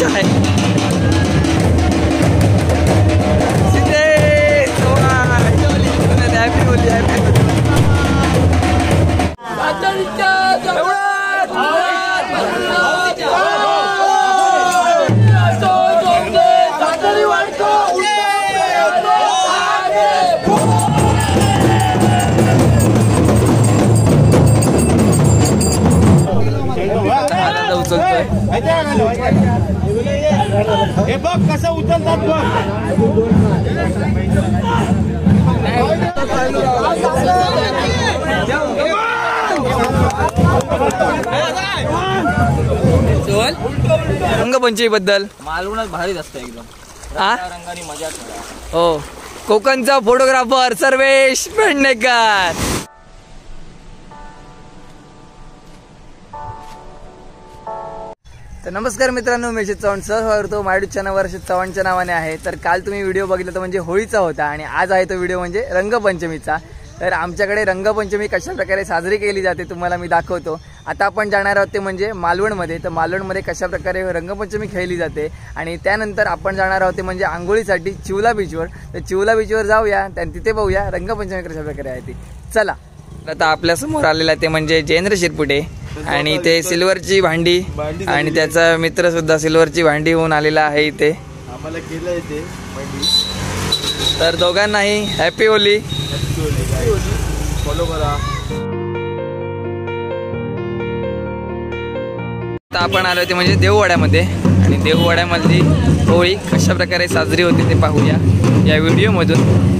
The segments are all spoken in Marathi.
आहे. Happy Holy, happy Holy. हे बघ कसं उचलतात बघ. रंगपंचमी बद्दल मालवणात भारीच असतं एकदम. रंगाने मजा करा. हो, कोकणचा फोटोग्राफर सर्वेश पेडणेकर. तर नमस्कार मित्रांनो, मी अक्षित चव्हाण सहभागी होतो मायडू चॅनलवर अक्षित चव्हाणच्या नावाने आहे. तर काल तुम्ही व्हिडिओ बघितला तर म्हणजे होळीचा होता आणि आज आहे तो व्हिडिओ म्हणजे रंगपंचमीचा. तर आमच्याकडे रंगपंचमी कशा प्रकारे साजरी केली जाते तुम्हाला मी दाखवतो. आता आपण जाणार आहोत ते म्हणजे मालवणमध्ये. तर मालवणमध्ये कशा प्रकारे रंगपंचमी खेळली जाते आणि त्यानंतर आपण जाणार आहोत ते म्हणजे आंघोळीसाठी चिवला बीचवर. तर चिवला बीचवर जाऊया आणि तिथे बघूया रंगपंचमी कशा प्रकारे आहे ती. चला. आता आपल्या समोर आलेला ते म्हणजे जयेंद्र शिरपुटे आणि ते सिल्वरची भांडी आणि त्याचा मित्र सुद्धा सिल्वरची भांडी होऊन आलेला आहे इथे. आम्हाला केलंय ते भांडी. तर दोघांनाही हॅपी होली. फॉलो करा. आता आपण आलो ते म्हणजे देववाड्यामध्ये आणि देववाड्यामधली होळी कशा प्रकारे साजरी होते ते पाहूया या व्हिडिओमधून.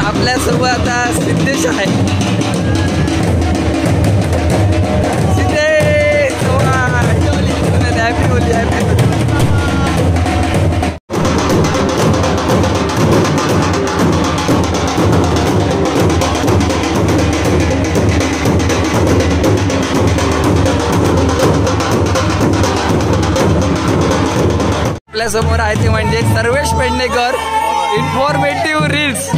आपल्यासोबत आता सिद्धेश आहे. Siddhesh happy Holy, happy Holy. आपल्यासमोर आहे ते म्हणजे सर्वेश पेडणेकर इन्फॉर्मेटिव्ह रील्स.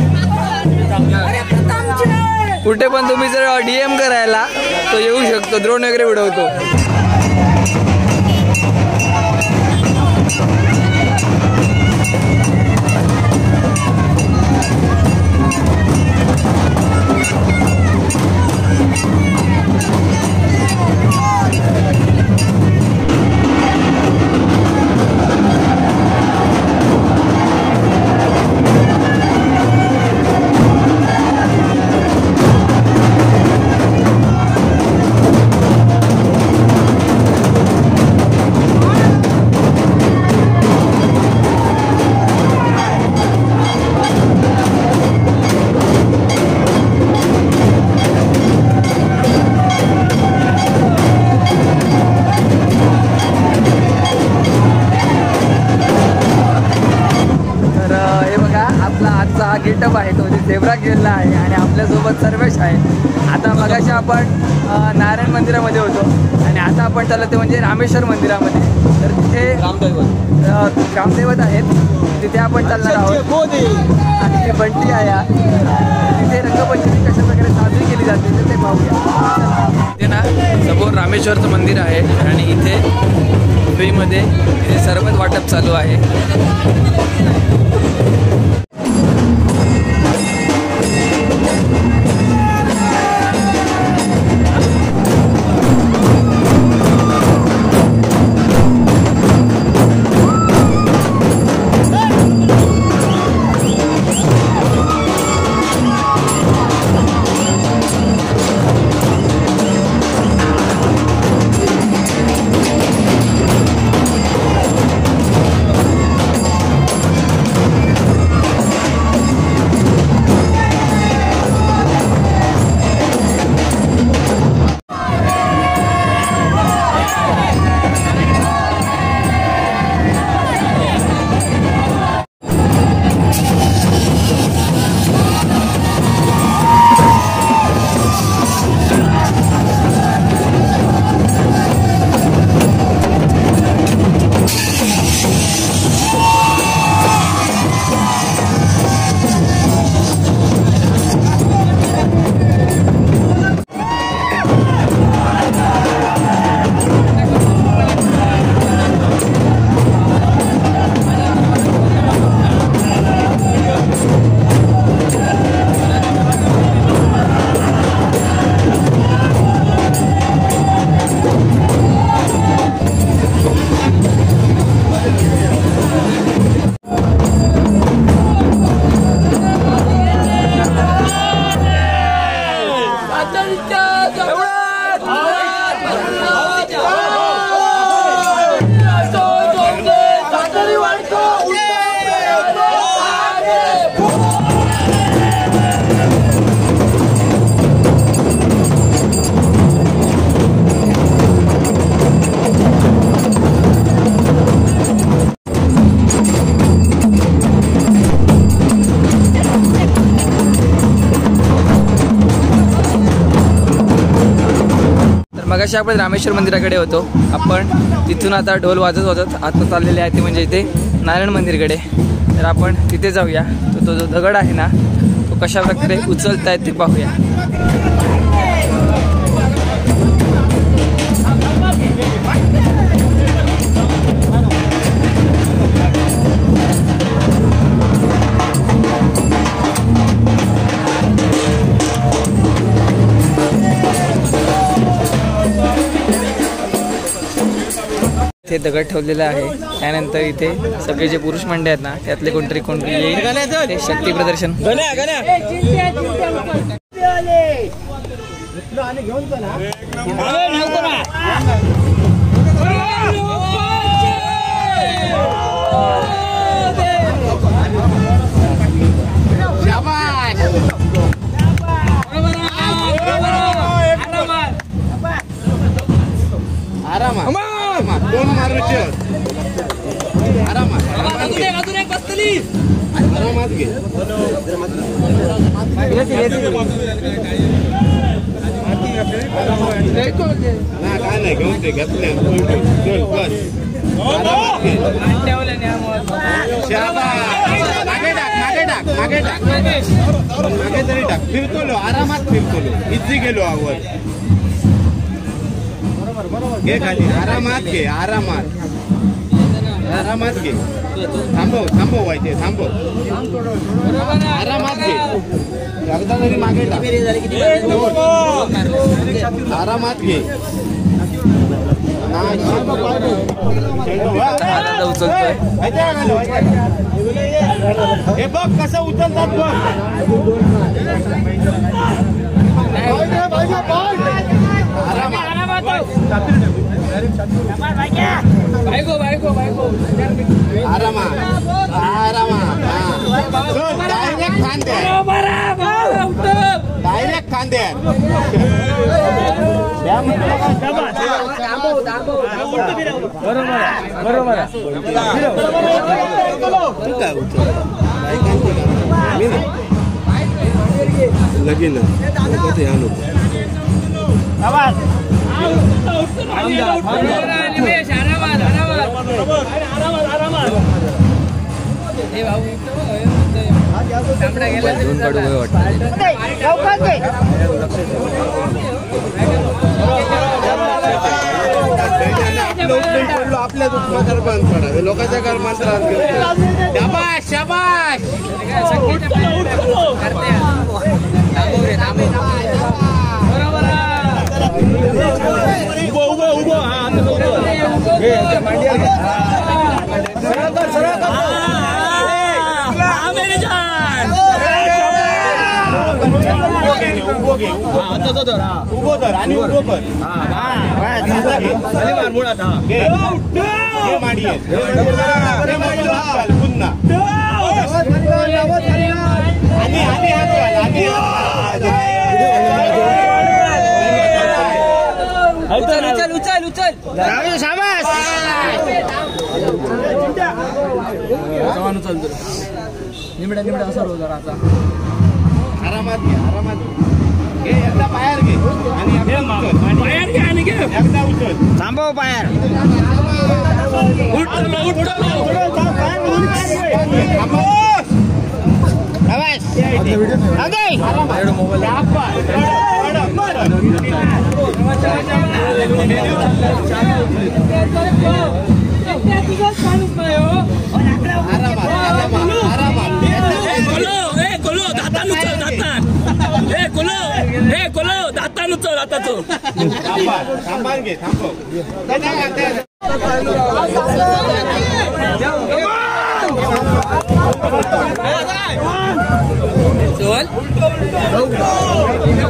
कुठे पण तुम्ही जर DM करायला तो येऊ शकतो, ड्रोन वगैरे उडवतो. गेटअप आहे तो झेब्रा गेलेला आहे आणि आपल्यासोबत सर्वेश आहे. आता मगाशी आपण नारायण मंदिरामध्ये होतो आणि आता आपण चाललो ते म्हणजे रामेश्वर मंदिरामध्ये. तर तिथे ग्रामदैवत आहेत, तिथे आपण चालणार आहोत आणि बंटी आहे. तिथे रंगपंचमी कशा प्रकारे साजरी केली जाते ते पाहूया. इथे ना समोर रामेश्वरचं मंदिर आहे आणि इथे फ्रीमध्ये इथे सरबत वाटप चालू आहे. मगाशी आपण रामेश्वर मंदिराकडे होतो. आपण तिथून आता ढोल वाजत वाजत आता चाललेले आहे ते म्हणजे इथे नारायण मंदिरकडे. तर आपण तिथे जाऊया. तो जो दगड आहे ना तो कशा प्रकारे उचलतायत ते पाहूया. इथे दगड ठेवलेला आहे. त्यानंतर इथे सगळे जे पुरुष मंडळी आहेत ना त्यातले कोणतरी येईल ते शक्ती प्रदर्शन. दोन मारूचे आरामात अजून एक बसतली आरामात घे. काय नाही घेऊन ते घेतले बस. मागे टाक मागे तरी टाक. फिरतोलो आरामात फिरतोलो इझी गेलो आवर. घे खाली आरामात घे आरामात घे. थांबव व्हायचे थांबव आरामात घे. एकदा तरी मागे टाक आरामात घे. हे बघ कसं उचलतात बघ. डायरेक्ट खांदे बरोबर लगीन आपल्या दुःखावर बंद पडा लोकांच्या घर मात्र. शाबाश शाबाश उभो धर आणि उभो कर. पुन्हा उचल निमडा असा रोज जरा आरामात घे एकदा बाहेर घे आणि एकदा उचल. थांबव बाहेर थांबाल घे थांबव.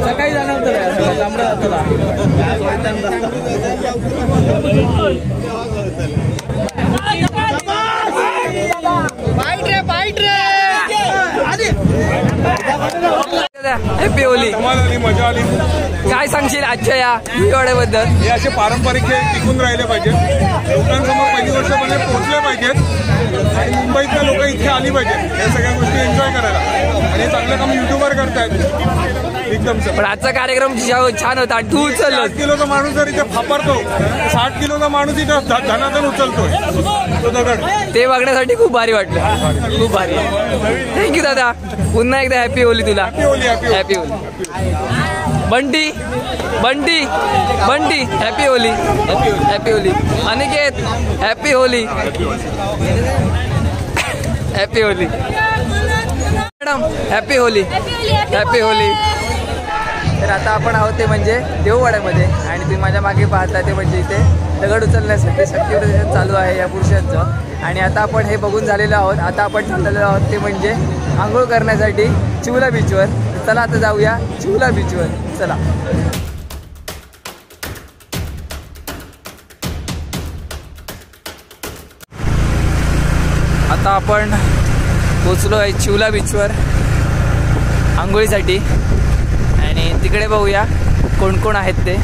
सकाळी जाणार हॅपी होली. मजा आली. काय सांगशील आजच्या या दिवाळीबद्दल? हे असे पारंपरिक खेळ टिकून राहिले पाहिजेत. लोकांसमोर पहिली गोष्ट म्हणजे पोहोचले पाहिजेत आणि मुंबईतल्या लोक इथे आली पाहिजेत या सगळ्या गोष्टी एन्जॉय करायला. आणि हे चांगलं काम युट्यूबवर करतायत. एकदम पण आजचा कार्यक्रम छान होता आणि तू उचललं. 60 किलोचा माणूस जर इथे फापरतो, 60 किलोचा माणूस इथे धनाधन उचलतोय तो दगड. ते बघण्यासाठी खूप भारी वाटलं, खूप भारी. थँक्यू दादा, पुन्हा एकदा हॅपी होली तुला. Happy Holy. Bunty Bunty Bunty happy Holy. Happy Holy. Aniket happy Holy. Happy Holy. Madam happy Holy. Happy Holy. तर आता आपण आहोत ते म्हणजे देववाड्यामध्ये आणि तुम्ही माझ्या मागे पाहता ते म्हणजे इथे दगड उचलण्यासाठी शक्तिप्रदर्शन चालू आहे या पुरुषांचं. आणि आता आपण हे बघून झालेलो आहोत. आता आपण चाललेलो आहोत ते म्हणजे आंघोळ करण्यासाठी चिवला बीचवर. चला आता जाऊया चिवला बीचवर. चला. आता आपण पोचलो आहे चिवला बीचवर आंघोळीसाठी आणि तिकडे बघूया कोण कोण आहेत ते.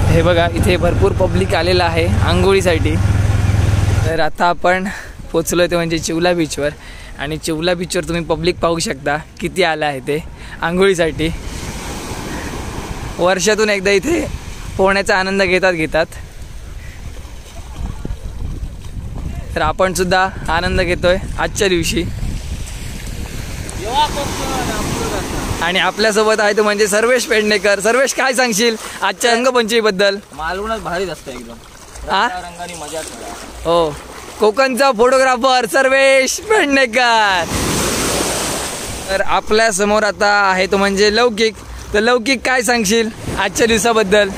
हे बघा इथे भरपूर पब्लिक आलेलं आहे आंघोळीसाठी. तर आता आपण पोचलो ते म्हणजे चिवला बीचवर आणि चिवला बीचवर तुम्ही पब्लिक पाहू शकता किती आलं आहे ते आंघोळीसाठी. वर्षातून एकदा इथे पोहण्याचा आनंद घेतात. तर आपण सुद्धा आनंद घेतोय आजच्या दिवशी. आणि आपल्यासोबत आहे तो म्हणजे सर्वेश पेडणेकर. सर्वेश काय सांगशील आजच्या रंगपंचमीबद्दल? मालवणच भारी असतं एकदम. हा रंगाने मजा करा. हो, कोकणचा फोटोग्राफर सर्वेश पेडणेकर. तर आपल्या समोर आता आहे तो म्हणजे लौकिक. तर लौकिक काय सांगशील आजच्या दिवसाबद्दल?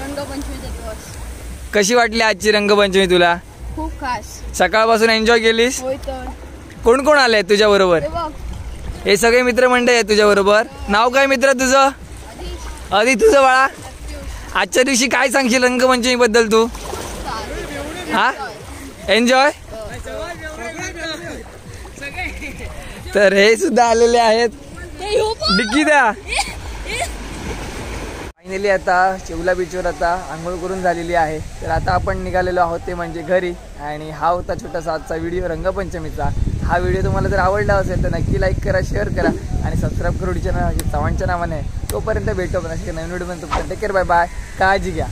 रंगपंचमीचा दिवस कशी वाटली आजची रंगपंचमी तुला? खूप खास. सकाळपासून एन्जॉय केलीस? होय तर. कोण कोण आले तुझ्या बरोबर? हे बघ, हे सगळे मित्रमंडळ आहेत तुझ्या बरोबर. नाव काय मित्र तुझं? आधी तुझं बाळा. आजच्या दिवशी काय सांगशील रंगपंचमी बद्दल तू? हा, एन्जॉय. तर हे सुद्धा आलेले आहेत. डिक्की द्या. फायनली आता चिवला बीचवर आता आंघोळ करून झालेली आहे. तर आता आपण निघालेलो आहोत ते म्हणजे घरी. आणि हा होता छोटासा आजचा व्हिडिओ रंगपंचमीचा. हा व्हिडिओ तुम्हाला जर आवडला असेल तर नक्की लाईक करा, शेअर करा आणि सबस्क्राईब करू चॅनल चव्हाणच्या नावाने. तोपर्यंत भेटू आपण अशा नवीन video. Take care, bye bye, काळजी घ्या.